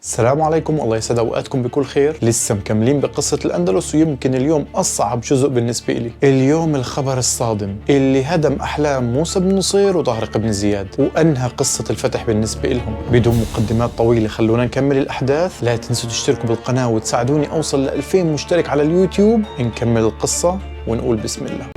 السلام عليكم، الله يسعد اوقاتكم بكل خير. لسه مكملين بقصة الأندلس، ويمكن اليوم أصعب جزء بالنسبة لي. اليوم الخبر الصادم اللي هدم أحلام موسى بن نصير وطارق بن زياد وأنهى قصة الفتح بالنسبة لهم. بدون مقدمات طويلة خلونا نكمل الأحداث. لا تنسوا تشتركوا بالقناة وتساعدوني أوصل ل 2000 مشترك على اليوتيوب. نكمل القصة ونقول بسم الله.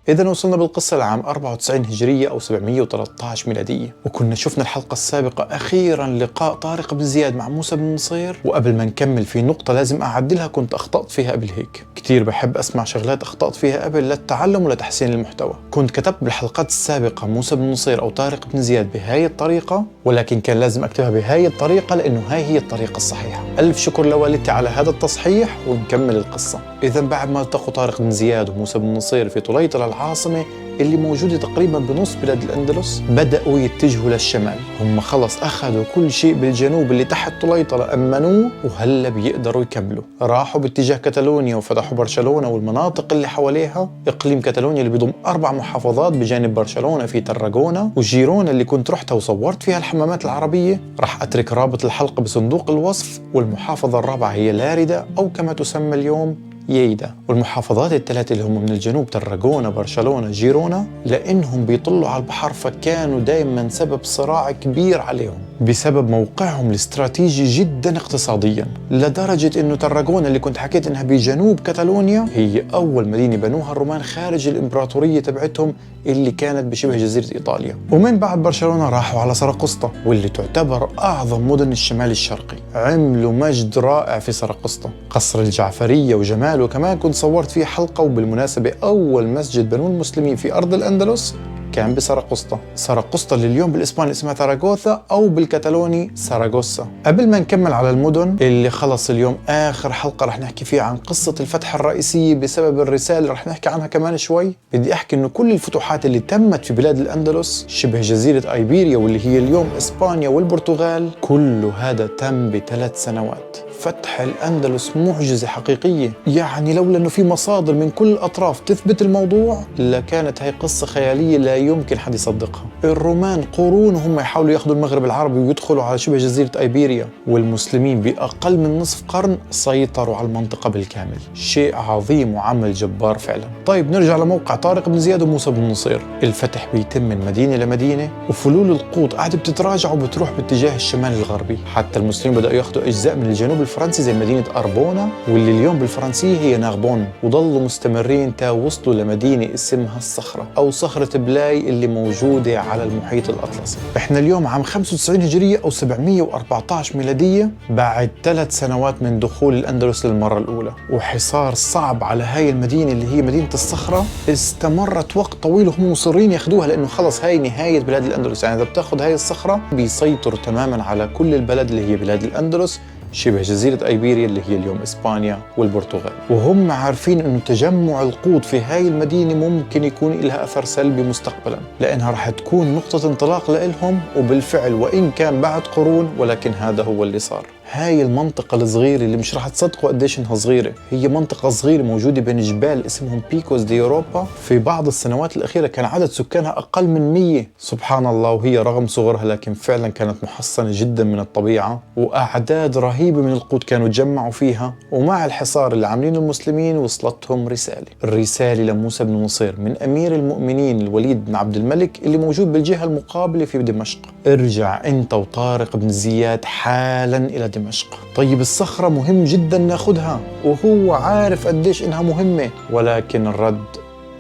إذا وصلنا بالقصة لعام 94 هجرية أو 713 ميلادية، وكنا شفنا الحلقة السابقة أخيرا لقاء طارق بن زياد مع موسى بن نصير. وقبل ما نكمل في نقطة لازم أعدلها كنت أخطأت فيها قبل هيك. كتير بحب أسمع شغلات أخطأت فيها قبل للتعلم ولتحسين المحتوى. كنت كتبت بالحلقات السابقة موسى بن نصير أو طارق بن زياد بهاي الطريقة، ولكن كان لازم أكتبها بهاي الطريقة لأنه هاي هي الطريقة الصحيحة. ألف شكر لوالدتي على هذا التصحيح. ونكمل القصة. إذا بعد ما التقوا طارق بن زياد وموسى بن نصير في طليطلة العاصمة اللي موجودة تقريبا بنص بلاد الأندلس، بدأوا يتجهوا للشمال. هم خلص أخذوا كل شيء بالجنوب اللي تحت طليطلة، أمنوه وهلا بيقدروا يكملوا. راحوا باتجاه كتالونيا وفتحوا برشلونة والمناطق اللي حواليها. إقليم كتالونيا اللي بيضم 4 محافظات بجانب برشلونة، في تراغونا وجيرونا اللي كنت رحتها وصورت فيها الحمامات العربية. راح أترك رابط الحلقة بصندوق الوصف. والمحافظة الرابعة هي لاريدا أو كما تسمى اليوم ييدا. والمحافظات الثلاثة اللي هم من الجنوب تراغونا برشلونة جيرونا، لأنهم بيطلوا على البحر فكانوا دائما سبب صراع كبير عليهم بسبب موقعهم الاستراتيجي جدا اقتصاديا، لدرجة انه تراغونا اللي كنت حكيت انها بجنوب كتالونيا هي اول مدينة بنوها الرومان خارج الامبراطورية تبعتهم اللي كانت بشبه جزيرة ايطاليا. ومن بعد برشلونة راحوا على سراقسطة واللي تعتبر اعظم مدن الشمال الشرقي. عملوا مجد رائع في سراقسطة، قصر الجعفرية وجمال، وكمان كنت صورت فيه حلقة. وبالمناسبة اول مسجد بنوه المسلمين في ارض الاندلس كان بسراقسطة. سراقسطة اللي اليوم بالإسباني اسمها تاراغوثا أو بالكتالوني ساراغوسا. قبل ما نكمل على المدن اللي خلص اليوم آخر حلقة رح نحكي فيها عن قصة الفتح الرئيسية بسبب الرسالة رح نحكي عنها كمان شوي. بدي أحكي إنه كل الفتوحات اللي تمت في بلاد الأندلس شبه جزيرة أيبيريا واللي هي اليوم إسبانيا والبرتغال، كله هذا تم ب3 سنوات. فتح الأندلس معجزة حقيقية، يعني لولا أنه في مصادر من كل الأطراف تثبت الموضوع لكانت هاي قصة خيالية لا يمكن حد يصدقها. الرومان قرون هم يحاولوا ياخذوا المغرب العربي ويدخلوا على شبه جزيرة أيبيريا، والمسلمين بأقل من نصف قرن سيطروا على المنطقة بالكامل. شيء عظيم وعمل جبار فعلا. طيب نرجع لموقع طارق بن زياد وموسى بن نصير. الفتح بيتم من مدينة لمدينة، وفلول القوط قاعدة بتتراجع وبتروح باتجاه الشمال الغربي. حتى المسلمين بدأوا ياخذوا أجزاء من الجنوب الفرنسي زي مدينة أربونا واللي اليوم بالفرنسية هي ناربون، وضلوا مستمرين تا وصلوا لمدينة اسمها الصخرة أو صخرة بلاي اللي موجودة على المحيط الأطلسي. احنا اليوم عام 95 هجرية أو 714 ميلادية، بعد 3 سنوات من دخول الأندلس للمرة الأولى. وحصار صعب على هاي المدينة اللي هي مدينة الصخرة استمرت وقت طويل وهم مصرين ياخدوها، لأنه خلص هاي نهاية بلاد الأندلس. يعني إذا بتاخد هاي الصخرة بيسيطروا تماما على كل البلد اللي هي بلاد الأندلس شبه جزيرة أيبيريا اللي هي اليوم إسبانيا والبرتغال. وهم عارفين أنه تجمع القوط في هاي المدينة ممكن يكون لها أثر سلبي مستقبلا، لأنها راح تكون نقطة انطلاق لإلهم. وبالفعل وإن كان بعد قرون ولكن هذا هو اللي صار. هاي المنطقة الصغيرة اللي مش راح تصدقوا قديش انها صغيرة، هي منطقة صغيرة موجودة بين جبال اسمهم بيكوس دي أوروبا. في بعض السنوات الأخيرة كان عدد سكانها أقل من 100. سبحان الله. وهي رغم صغرها لكن فعلا كانت محصنة جدا من الطبيعة، وأعداد رهيبة من القوط كانوا تجمعوا فيها. ومع الحصار اللي عاملينه المسلمين وصلتهم رسالة. الرسالة لموسى بن نصير من أمير المؤمنين الوليد بن عبد الملك اللي موجود بالجهة المقابلة في دمشق: ارجع أنت وطارق بن زياد حالا إلى دمشق. طيب الصخرة مهم جدا ناخدها، وهو عارف قديش إنها مهمة، ولكن الرد: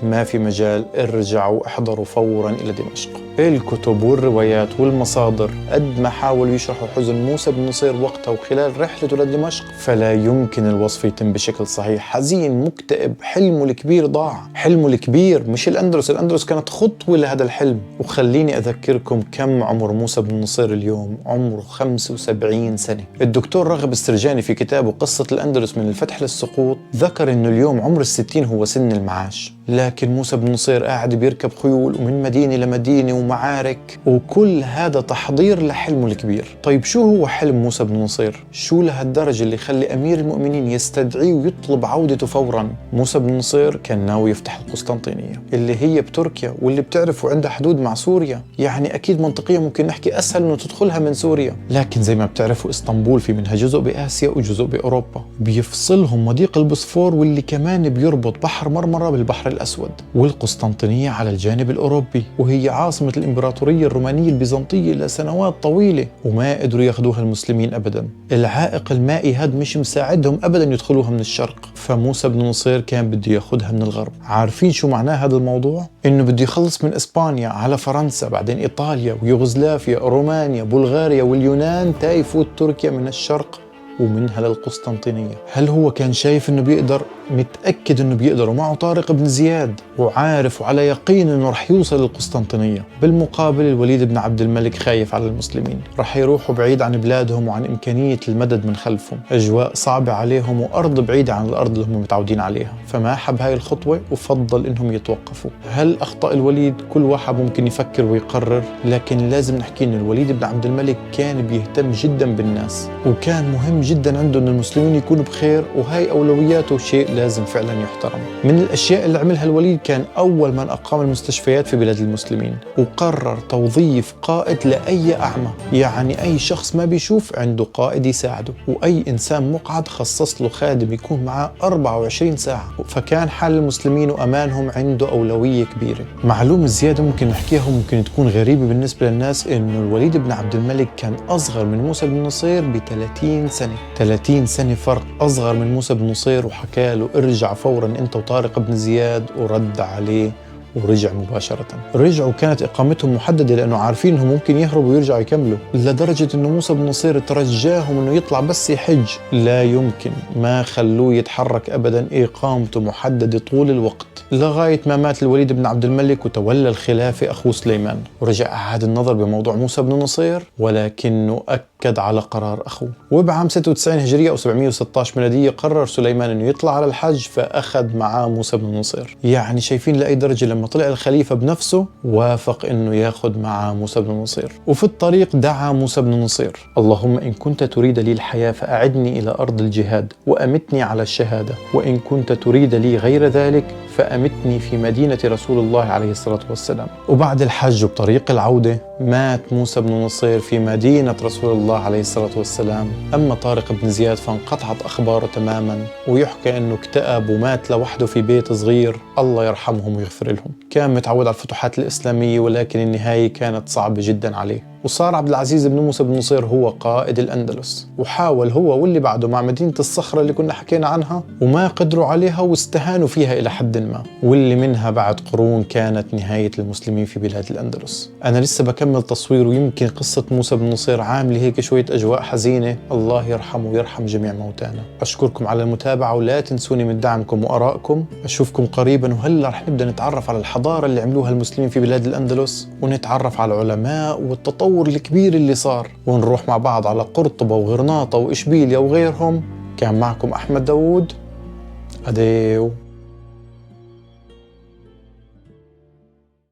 ما في مجال، ارجعوا احضروا فورا إلى دمشق. الكتب والروايات والمصادر قد ما حاولوا يشرحوا حزن موسى بن نصير وقتها وخلال رحلته لدمشق فلا يمكن الوصف يتم بشكل صحيح. حزين مكتئب، حلمه الكبير ضاع، حلمه الكبير مش الأندلس. الأندلس كانت خطوة لهذا الحلم. وخليني أذكركم كم عمر موسى بن نصير اليوم. عمره 75 سنة. الدكتور رغب السرجاني في كتابه قصة الأندلس من الفتح للسقوط ذكر إنه اليوم عمر ال60 هو سن المعاش، لكن موسى بن نصير قاعد بيركب خيول ومن مدينة لمدينة ومعارك، وكل هذا تحضير لحلمه الكبير. طيب شو هو حلم موسى بن نصير؟ شو لهالدرجة اللي يخلي أمير المؤمنين يستدعيه ويطلب عودته فورا؟ موسى بن نصير كان ناوي يفتح القسطنطينية اللي هي بتركيا واللي بتعرفوا عندها حدود مع سوريا، يعني أكيد منطقيا ممكن نحكي أسهل إنه تدخلها من سوريا. لكن زي ما بتعرفوا اسطنبول في منها جزء بآسيا وجزء بأوروبا، بيفصلهم مضيق البوسفور واللي كمان بيربط بحر مرمرة بالبحر الأسود، والقسطنطينية على الجانب الأوروبي وهي عاصمة الإمبراطورية الرومانية البيزنطية لسنوات طويلة، وما قدروا ياخدوها المسلمين أبدا. العائق المائي هاد مش مساعدهم أبدا يدخلوها من الشرق، فموسى بن نصير كان بده ياخدها من الغرب. عارفين شو معناه هذا الموضوع؟ إنه بده يخلص من إسبانيا على فرنسا، بعدين إيطاليا ويوغوسلافيا، رومانيا، بلغاريا واليونان، تايفوت تركيا من الشرق ومنها للقسطنطينية. هل هو كان شايف انه بيقدر؟ متأكد انه بيقدر، ومعه طارق بن زياد وعارف وعلى يقين انه رح يوصل للقسطنطينية. بالمقابل الوليد بن عبد الملك خايف على المسلمين، رح يروحوا بعيد عن بلادهم وعن إمكانية المدد من خلفهم، أجواء صعبة عليهم وأرض بعيدة عن الأرض اللي هم متعودين عليها، فما حب هاي الخطوة وفضل انهم يتوقفوا. هل أخطأ الوليد؟ كل واحد ممكن يفكر ويقرر، لكن لازم نحكي ان الوليد بن عبد الملك كان بيهتم جدا بالناس، وكان مهم جدا عنده ان المسلمين يكونوا بخير، وهي اولوياته شيء لازم فعلا يحترم. من الاشياء اللي عملها الوليد كان اول من اقام المستشفيات في بلاد المسلمين، وقرر توظيف قائد لاي اعمى، يعني اي شخص ما بيشوف عنده قائد يساعده، واي انسان مقعد خصص له خادم يكون معاه 24 ساعة. فكان حال المسلمين وامانهم عنده اولوية كبيرة. معلومة زيادة ممكن نحكيها ممكن تكون غريبة بالنسبة للناس، انه الوليد بن عبد الملك كان اصغر من موسى بن نصير ب30 سنة. 30 سنة فرق، أصغر من موسى بن نصير، وحكى له ارجع فورا أنت وطارق بن زياد، ورد عليه ورجع مباشرة. رجعوا كانت إقامتهم محددة لأنه عارفين إنهم ممكن يهربوا ويرجعوا يكملوا، لدرجة إنه موسى بن نصير ترجاهم إنه يطلع بس يحج. لا يمكن، ما خلوه يتحرك أبدا، إقامته محددة طول الوقت، لغاية ما مات الوليد بن عبد الملك وتولى الخلافة أخوه سليمان. ورجع أعاد النظر بموضوع موسى بن نصير، ولكنه أكد على قرار أخوه. وبعام 96 هجرية أو 716 ميلادية قرر سليمان إنه يطلع على الحج، فأخذ معاه موسى بن نصير. يعني شايفين لأي درجة لما طلع الخليفة بنفسه وافق إنه ياخذ معاه موسى بن نصير. وفي الطريق دعا موسى بن نصير: اللهم إن كنت تريد لي الحياة فأعدني إلى أرض الجهاد وأمتني على الشهادة، وإن كنت تريد لي غير ذلك فأمتني في مدينة رسول الله عليه الصلاة والسلام. وبعد الحج وبطريق العودة مات موسى بن نصير في مدينة رسول الله عليه الصلاة والسلام. أما طارق بن زياد فانقطعت أخباره تماما، ويحكى أنه اكتئب ومات لوحده في بيت صغير، الله يرحمهم ويغفر لهم. كان متعود على الفتوحات الإسلامية، ولكن النهاية كانت صعبة جدا عليه. وصار عبد العزيز بن موسى بن نصير هو قائد الأندلس، وحاول هو واللي بعده مع مدينة الصخرة اللي كنا حكينا عنها، وما قدروا عليها واستهانوا فيها إلى حد ما، واللي منها بعد قرون كانت نهاية المسلمين في بلاد الأندلس. أنا لسه بكمل تصوير، ويمكن قصة موسى بن نصير عاملة هيك شوية أجواء حزينة. الله يرحمه ويرحم جميع موتانا. أشكركم على المتابعة، ولا تنسوني من دعمكم وآرائكم. أشوفكم قريبا، وهلا رح نبدأ نتعرف على الحضارة اللي عملوها المسلمين في بلاد الأندلس، ونتعرف على العلماء والتطور الكبير اللي صار، ونروح مع بعض على قرطبة وغرناطة وإشبيلية وغيرهم. كان معكم أحمد داوود. أديو.